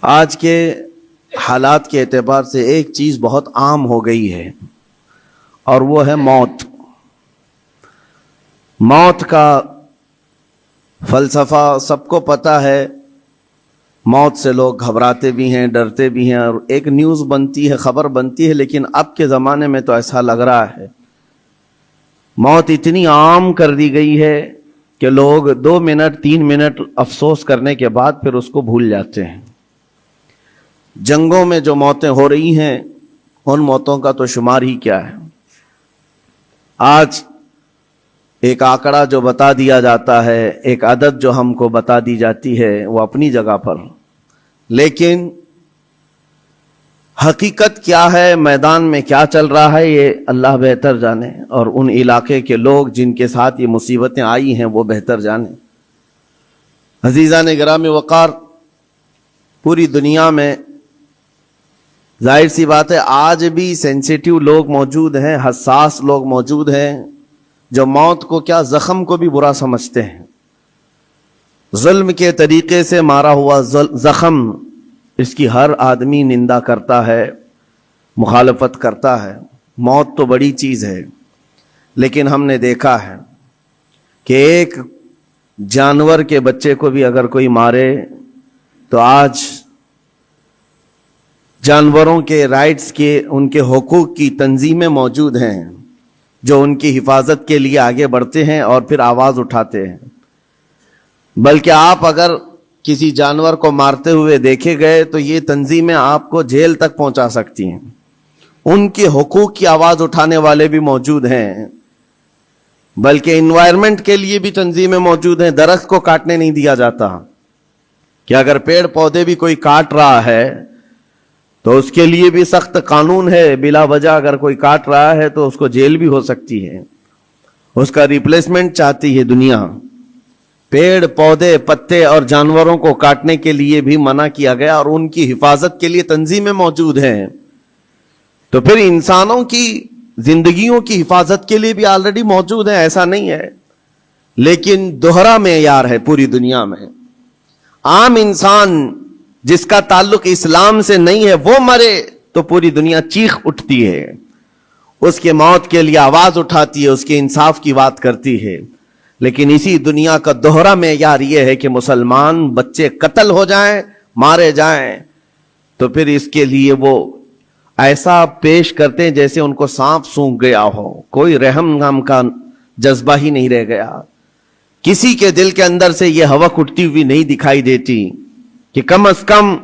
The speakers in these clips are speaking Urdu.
آج کے حالات کے اعتبار سے ایک چیز بہت عام ہو گئی ہے اور وہ ہے موت۔ موت کا فلسفہ سب کو پتہ ہے۔ موت سے لوگ گھبراتے بھی ہیں، ڈرتے بھی ہیں، اور ایک نیوز بنتی ہے، خبر بنتی ہے، لیکن اب کے زمانے میں تو ایسا لگ رہا ہے موت اتنی عام کر دی گئی ہے کہ لوگ 2 منٹ 3 منٹ افسوس کرنے کے بعد پھر اس کو بھول جاتے ہیں۔ جنگوں میں جو موتیں ہو رہی ہیں ان موتوں کا تو شمار ہی کیا ہے۔ آج ایک آنکڑا جو بتا دیا جاتا ہے، ایک عدد جو ہم کو بتا دی جاتی ہے، وہ اپنی جگہ پر، لیکن حقیقت کیا ہے، میدان میں کیا چل رہا ہے، یہ اللہ بہتر جانے، اور ان علاقے کے لوگ جن کے ساتھ یہ مصیبتیں آئی ہیں وہ بہتر جانے۔ عزیزان گرامی وقار، پوری دنیا میں ظاہر سی بات ہے آج بھی سینسیٹیو لوگ موجود ہیں، حساس لوگ موجود ہیں، جو موت کو کیا زخم کو بھی برا سمجھتے ہیں۔ ظلم کے طریقے سے مارا ہوا زخم، اس کی ہر آدمی نندا کرتا ہے، مخالفت کرتا ہے۔ موت تو بڑی چیز ہے، لیکن ہم نے دیکھا ہے کہ ایک جانور کے بچے کو بھی اگر کوئی مارے تو آج جانوروں کے رائٹس کے، ان کے حقوق کی تنظیمیں موجود ہیں جو ان کی حفاظت کے لیے آگے بڑھتے ہیں اور پھر آواز اٹھاتے ہیں۔ بلکہ آپ اگر کسی جانور کو مارتے ہوئے دیکھے گئے تو یہ تنظیمیں آپ کو جیل تک پہنچا سکتی ہیں۔ ان کے حقوق کی آواز اٹھانے والے بھی موجود ہیں، بلکہ انوائرمنٹ کے لیے بھی تنظیمیں موجود ہیں۔ درخت کو کاٹنے نہیں دیا جاتا کہ اگر پیڑ پودے بھی کوئی کاٹ رہا ہے تو اس کے لیے بھی سخت قانون ہے، بلا وجہ اگر کوئی کاٹ رہا ہے تو اس کو جیل بھی ہو سکتی ہے، اس کا ریپلیسمنٹ چاہتی ہے دنیا۔ پیڑ پودے پتے اور جانوروں کو کاٹنے کے لیے بھی منع کیا گیا، اور ان کی حفاظت کے لیے تنظیمیں موجود ہیں۔ تو پھر انسانوں کی زندگیوں کی حفاظت کے لیے بھی آلریڈی موجود ہیں، ایسا نہیں ہے، لیکن دوہرا معیار ہے پوری دنیا میں۔ عام انسان جس کا تعلق اسلام سے نہیں ہے وہ مرے تو پوری دنیا چیخ اٹھتی ہے، اس کے موت کے لیے آواز اٹھاتی ہے، اس کے انصاف کی بات کرتی ہے۔ لیکن اسی دنیا کا دوہرا معیار یہ ہے کہ مسلمان بچے قتل ہو جائیں، مارے جائیں، تو پھر اس کے لیے وہ ایسا پیش کرتے ہیں جیسے ان کو سانپ سونگھ گیا ہو، کوئی رحم نام کا جذبہ ہی نہیں رہ گیا۔ کسی کے دل کے اندر سے یہ حوق اٹھتی ہوئی نہیں دکھائی دیتی کہ کم از کم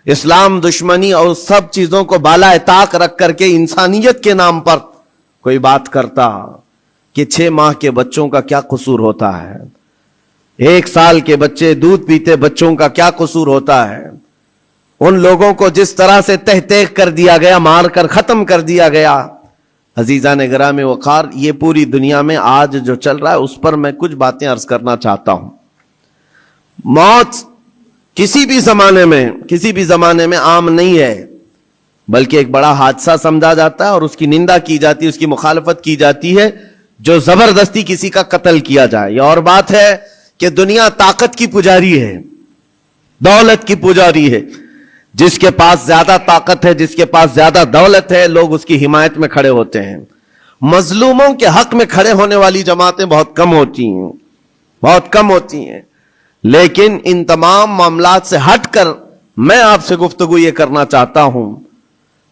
اسلام دشمنی اور سب چیزوں کو بالائے طاق رکھ کر کے انسانیت کے نام پر کوئی بات کرتا کہ 6 ماہ کے بچوں کا کیا قصور ہوتا ہے، 1 سال کے بچے دودھ پیتے بچوں کا کیا قصور ہوتا ہے۔ ان لوگوں کو جس طرح سے تہ تہ کر دیا گیا، مار کر ختم کر دیا گیا۔ عزیزان گرامی وقار، یہ پوری دنیا میں آج جو چل رہا ہے اس پر میں کچھ باتیں عرض کرنا چاہتا ہوں۔ موت کسی بھی زمانے میں عام نہیں ہے، بلکہ ایک بڑا حادثہ سمجھا جاتا ہے اور اس کی نندا کی جاتی ہے، اس کی مخالفت کی جاتی ہے جو زبردستی کسی کا قتل کیا جائے۔ یہ اور بات ہے کہ دنیا طاقت کی پجاری ہے، دولت کی پجاری ہے۔ جس کے پاس زیادہ طاقت ہے، جس کے پاس زیادہ دولت ہے، لوگ اس کی حمایت میں کھڑے ہوتے ہیں۔ مظلوموں کے حق میں کھڑے ہونے والی جماعتیں بہت کم ہوتی ہیں۔ لیکن ان تمام معاملات سے ہٹ کر میں آپ سے گفتگو یہ کرنا چاہتا ہوں،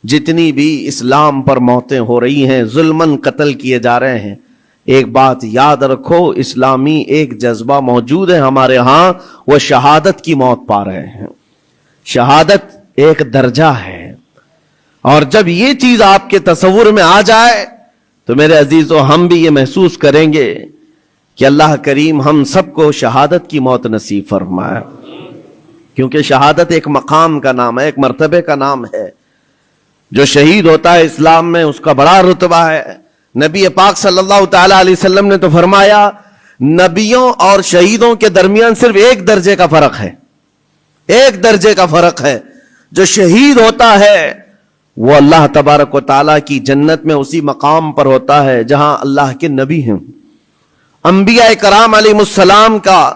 جتنی بھی اسلام پر موتیں ہو رہی ہیں، ظلماً قتل کیے جا رہے ہیں، ایک بات یاد رکھو، اسلامی ایک جذبہ موجود ہے ہمارے ہاں، وہ شہادت کی موت پا رہے ہیں۔ شہادت ایک درجہ ہے، اور جب یہ چیز آپ کے تصور میں آ جائے تو میرے عزیزو ہم بھی یہ محسوس کریں گے کہ اللہ کریم ہم سب کو شہادت کی موت نصیب فرمائے، کیونکہ شہادت ایک مقام کا نام ہے، ایک مرتبے کا نام ہے۔ جو شہید ہوتا ہے اسلام میں اس کا بڑا رتبہ ہے۔ نبی پاک صلی اللہ تعالی علیہ وسلم نے تو فرمایا، نبیوں اور شہیدوں کے درمیان صرف 1 درجے کا فرق ہے، 1 درجے کا فرق ہے۔ جو شہید ہوتا ہے وہ اللہ تبارک و تعالیٰ کی جنت میں اسی مقام پر ہوتا ہے جہاں اللہ کے نبی ہیں۔ انبیاء کرام علیہ السلام کا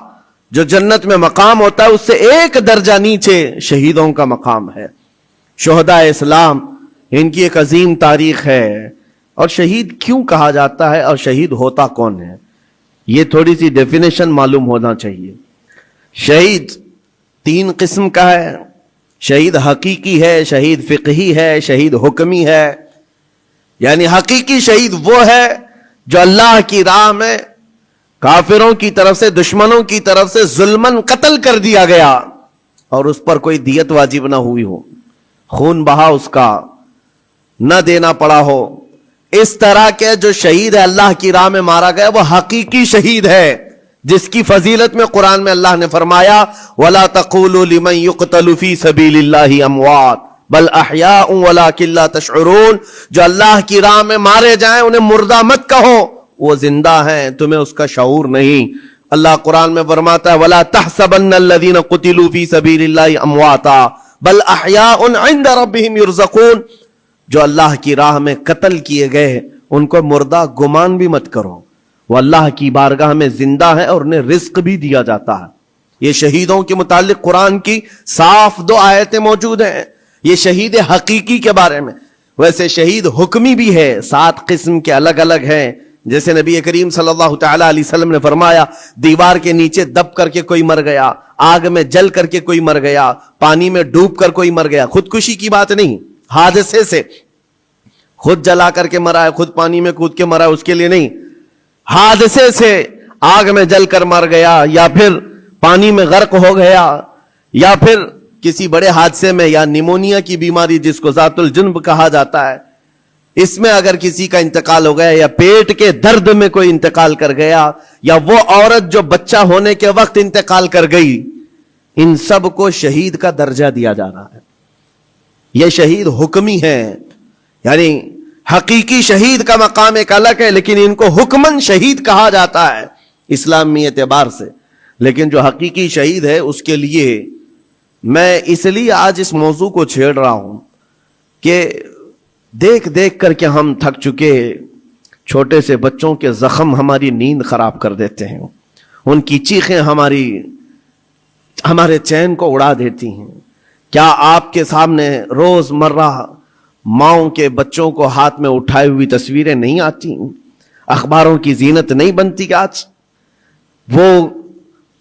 جو جنت میں مقام ہوتا ہے اس سے ایک درجہ نیچے شہیدوں کا مقام ہے. شہداء اسلام ان کی ایک عظیم تاریخ ہے. اور شہید کیوں کہا جاتا ہے اور شہید ہوتا کون ہے, یہ تھوڑی سی ڈیفینیشن معلوم ہونا چاہیے. شہید 3 قسم کا ہے. شہید حقیقی ہے, شہید فقہی ہے, شہید حکمی ہے. یعنی حقیقی شہید وہ ہے جو اللہ کی راہ میں کافروں کی طرف سے, دشمنوں کی طرف سے ظلماً قتل کر دیا گیا اور اس پر کوئی دیت واجب نہ ہوئی ہو, خون بہا اس کا نہ دینا پڑا ہو. اس طرح کے جو شہید ہے اللہ کی راہ میں مارا گیا وہ حقیقی شہید ہے, جس کی فضیلت میں قرآن میں اللہ نے فرمایا وَلَا تَقُولُوا لِمَنْ يُقْتَلُ فِي سَبِيلِ اللَّهِ أَمْوَاتٌ بَلْ أَحْيَاءٌ وَلَكِنْ لَا تَشْعُرُونَ. جو اللہ کی راہ میں مارے جائیں انہیں مردہ مت کہو, وہ زندہ ہیں, تمہیں اس کا شعور نہیں. اللہ قرآن میں فرماتا ہے وَلَا تَحْسَبَنَّ الَّذِينَ قُتِلُوا فِي سَبِيلِ اللَّهِ أَمْوَاتًا بَلْ أَحْيَاءٌ عِنْدَ رَبِّهِمْ يُرْزَقُونَ. جو اللہ کی راہ میں قتل کیے گئے ان کو مردہ گمان بھی مت کرو, وہ اللہ کی بارگاہ میں زندہ ہے اور انہیں رزق بھی دیا جاتا ہے. یہ شہیدوں کے متعلق قرآن کی صاف 2 آیتیں موجود ہیں. یہ شہید حقیقی کے بارے میں. ویسے شہید حکمی بھی ہے, 7 قسم کے الگ الگ ہیں. جیسے نبی کریم صلی اللہ تعالی علیہ وسلم نے فرمایا دیوار کے نیچے دب کر کے کوئی مر گیا, آگ میں جل کر کے کوئی مر گیا, پانی میں ڈوب کر کوئی مر گیا. خودکشی کی بات نہیں, حادثے سے خود جلا کر کے مرا ہے, خود پانی میں کود کے مرا ہے, اس کے لیے نہیں. حادثے سے آگ میں جل کر مر گیا, یا پھر پانی میں غرق ہو گیا, یا پھر کسی بڑے حادثے میں, یا نیمونیا کی بیماری جس کو ذات الجنب کہا جاتا ہے, اس میں اگر کسی کا انتقال ہو گیا, یا پیٹ کے درد میں کوئی انتقال کر گیا, یا وہ عورت جو بچہ ہونے کے وقت انتقال کر گئی, ان سب کو شہید کا درجہ دیا جا رہا ہے. یہ شہید حکمی ہے. یعنی حقیقی شہید کا مقام ایک الگ ہے, لیکن ان کو حکمن شہید کہا جاتا ہے اسلامی اعتبار سے. لیکن جو حقیقی شہید ہے اس کے لیے میں اس لیے آج اس موضوع کو چھیڑ رہا ہوں کہ دیکھ دیکھ کر کے ہم تھک چکے. چھوٹے سے بچوں کے زخم ہماری نیند خراب کر دیتے ہیں, ان کی چیخیں ہمارے چین کو اڑا دیتی ہیں. کیا آپ کے سامنے روز مرہ ماؤں کے بچوں کو ہاتھ میں اٹھائے ہوئی تصویریں نہیں آتی؟ اخباروں کی زینت نہیں بنتی کہ آج وہ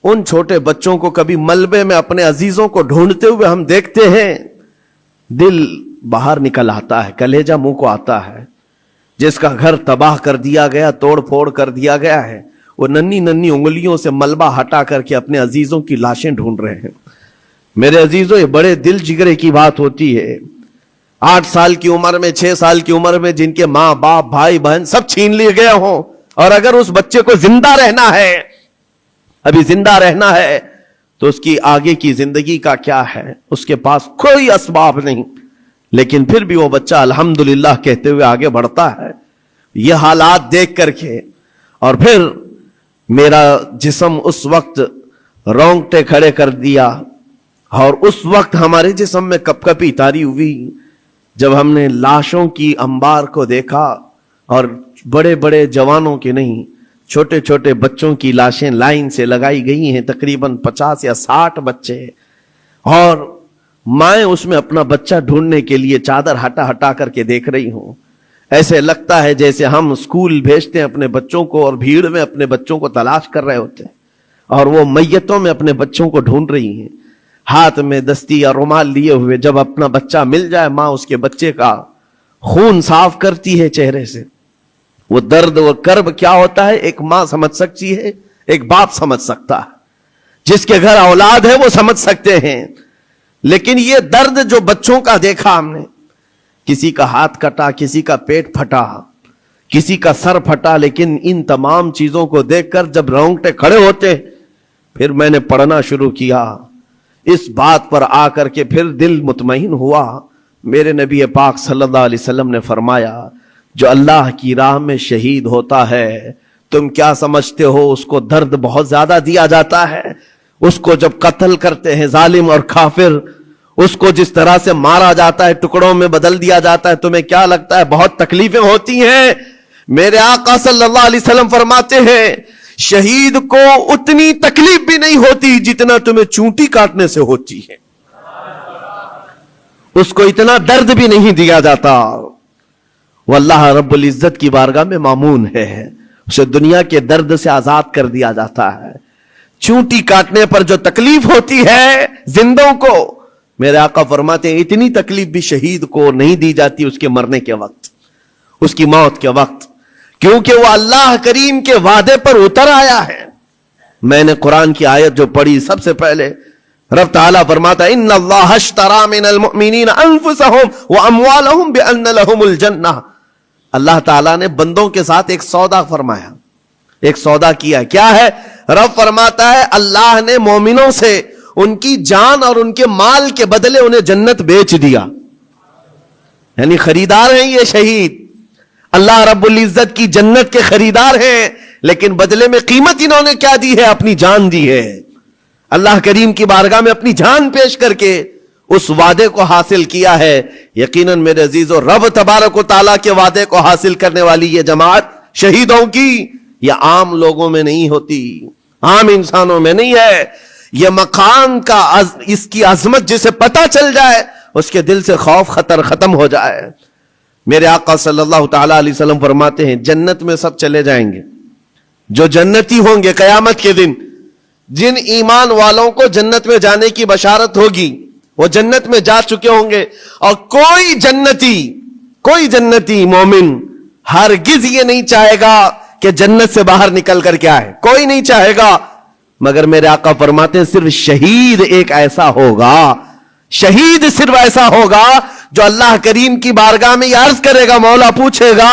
ان چھوٹے بچوں کو کبھی ملبے میں اپنے عزیزوں کو ڈھونڈتے ہوئے ہم دیکھتے ہیں, دل باہر نکل آتا ہے, کلیجہ منہ کو آتا ہے. جس کا گھر تباہ کر دیا گیا, توڑ پھوڑ کر دیا گیا ہے, وہ ننھی ننھی انگلیوں سے ملبہ ہٹا کر کے اپنے عزیزوں کی لاشیں ڈھونڈ رہے ہیں. میرے عزیزوں, یہ بڑے دل جگرے کی بات ہوتی ہے. 8 سال کی عمر میں, 6 سال کی عمر میں جن کے ماں باپ بھائی بہن سب چھین لیے گئے ہوں, اور اگر اس بچے کو زندہ رہنا ہے, ابھی زندہ رہنا ہے, تو اس کی آگے کی زندگی کا کیا ہے؟ اس کے پاس کوئی اسباب نہیں, لیکن پھر بھی وہ بچہ الحمدللہ کہتے ہوئے آگے بڑھتا ہے. یہ حالات دیکھ کر کے اور پھر میرا جسم اس وقت رونگٹے کھڑے کر دیا, اور اس وقت ہمارے جسم میں کپ کپی طاری ہوئی جب ہم نے لاشوں کی انبار کو دیکھا, اور بڑے بڑے جوانوں کے نہیں, چھوٹے چھوٹے بچوں کی لاشیں لائن سے لگائی گئی ہیں, تقریباً 50 یا 60 بچے, اور مائیں اس میں اپنا بچہ ڈھونڈنے کے لیے چادر ہٹا ہٹا کر کے دیکھ رہی ہوں. ایسے لگتا ہے جیسے ہم اسکول بھیجتے ہیں اپنے بچوں کو, اور بھیڑ میں اپنے بچوں کو تلاش کر رہے ہوتے ہیں, اور وہ میتوں میں اپنے بچوں کو ڈھونڈ رہی ہیں, ہاتھ میں دستی یا رومال لیے ہوئے. جب اپنا بچہ مل جائے, ماں اس کے بچے کا خون صاف کرتی ہے چہرے سے. وہ درد و کرب کیا ہوتا ہے ایک ماں سمجھ سکتی ہے, ایک باپ سمجھ سکتا ہے, جس کے گھر اولاد ہے وہ سمجھ سکتے ہیں. لیکن یہ درد جو بچوں کا دیکھا ہم نے, کسی کا ہاتھ کٹا, کسی کا پیٹ پھٹا, کسی کا سر پھٹا, لیکن ان تمام چیزوں کو دیکھ کر جب رونگٹے کھڑے ہوتے, پھر میں نے پڑھنا شروع کیا. اس بات پر آ کر کے پھر دل مطمئن ہوا. میرے نبی پاک صلی اللہ علیہ وسلم نے فرمایا, جو اللہ کی راہ میں شہید ہوتا ہے, تم کیا سمجھتے ہو اس کو درد بہت زیادہ دیا جاتا ہے؟ اس کو جب قتل کرتے ہیں ظالم اور کافر, اس کو جس طرح سے مارا جاتا ہے, ٹکڑوں میں بدل دیا جاتا ہے, تمہیں کیا لگتا ہے بہت تکلیفیں ہوتی ہیں؟ میرے آقا صلی اللہ علیہ وسلم فرماتے ہیں شہید کو اتنی تکلیف بھی نہیں ہوتی جتنا تمہیں چونٹی کاٹنے سے ہوتی ہے. اس کو اتنا درد بھی نہیں دیا جاتا. وہ اللہ رب العزت کی بارگاہ میں مامون ہے, اسے دنیا کے درد سے آزاد کر دیا جاتا ہے. چونٹی کاٹنے پر جو تکلیف ہوتی ہے زندوں کو, میرے آقا فرماتے ہیں اتنی تکلیف بھی شہید کو نہیں دی جاتی اس کے مرنے کے وقت, اس کی موت کے وقت, کیونکہ وہ اللہ کریم کے وعدے پر اتر آیا ہے. میں نے قرآن کی آیت جو پڑھی سب سے پہلے, رب تعالیٰ فرماتا ہے ان اللہ اشترى من المؤمنین انفسهم واموالهم بان لهم الجنہ. اللہ تعالیٰ نے بندوں کے ساتھ ایک سودا فرمایا, ایک سودا کیا. کیا ہے؟ رب فرماتا ہے اللہ نے مومنوں سے ان کی جان اور ان کے مال کے بدلے انہیں جنت بیچ دیا. یعنی خریدار ہیں یہ شہید, اللہ رب العزت کی جنت کے خریدار ہیں, لیکن بدلے میں قیمت انہوں نے کیا دی ہے؟ اپنی جان دی ہے. اللہ کریم کی بارگاہ میں اپنی جان پیش کر کے اس وعدے کو حاصل کیا ہے. یقیناً میرے عزیزو, رب تبارک و تعالیٰ کے وعدے کو حاصل کرنے والی یہ جماعت شہیدوں کی یہ عام لوگوں میں نہیں ہوتی, عام انسانوں میں نہیں ہے. یہ مقام کا اس کی عظمت جسے پتہ چل جائے اس کے دل سے خوف خطر ختم ہو جائے. میرے آقا صلی اللہ تعالی علیہ وسلم فرماتے ہیں جنت میں سب چلے جائیں گے, جو جنتی ہوں گے قیامت کے دن, جن ایمان والوں کو جنت میں جانے کی بشارت ہوگی وہ جنت میں جا چکے ہوں گے. اور کوئی جنتی مومن ہرگز یہ نہیں چاہے گا کہ جنت سے باہر نکل کر کے آئے, کوئی نہیں چاہے گا. مگر میرے آقا فرماتے ہیں صرف شہید ایک ایسا ہوگا, شہید صرف ایسا ہوگا جو اللہ کریم کی بارگاہ میں یہ عرض کرے گا, مولا پوچھے گا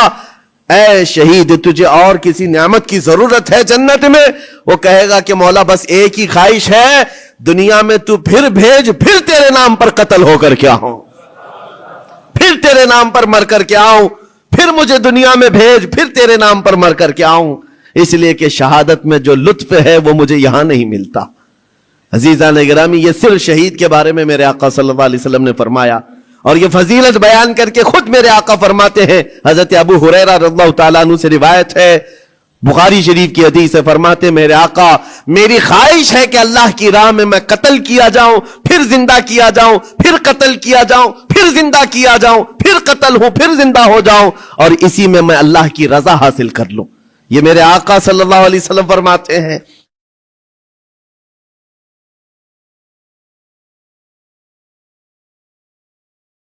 اے شہید تجھے اور کسی نعمت کی ضرورت ہے جنت میں؟ وہ کہے گا کہ مولا بس ایک ہی خواہش ہے, دنیا میں تو پھر بھیج, پھر تیرے نام پر قتل ہو کر کے آؤں, پھر تیرے نام پر مر کر کے آؤں, پھر مجھے دنیا میں بھیج, پھر تیرے نام پر مر کر کے آؤں. اس لیے کہ شہادت میں جو لطف ہے وہ مجھے یہاں نہیں ملتا. عزیزان گرامی, یہ صرف شہید کے بارے میں میرے آقا صلی اللہ علیہ وسلم نے فرمایا, اور یہ فضیلت بیان کر کے خود میرے آقا فرماتے ہیں, حضرت ابو ہریرہ رضی اللہ تعالیٰ عنہ سے روایت ہے, بخاری شریف کی حدیث سے, فرماتے میرے آقا میری خواہش ہے کہ اللہ کی راہ میں میں قتل کیا جاؤں, پھر زندہ کیا جاؤں, پھر قتل کیا جاؤں, پھر زندہ کیا جاؤں, پھر قتل ہوں, پھر زندہ ہو جاؤں, اور اسی میں اللہ کی رضا حاصل کر لوں. یہ میرے آقا صلی اللہ علیہ وسلم فرماتے ہیں.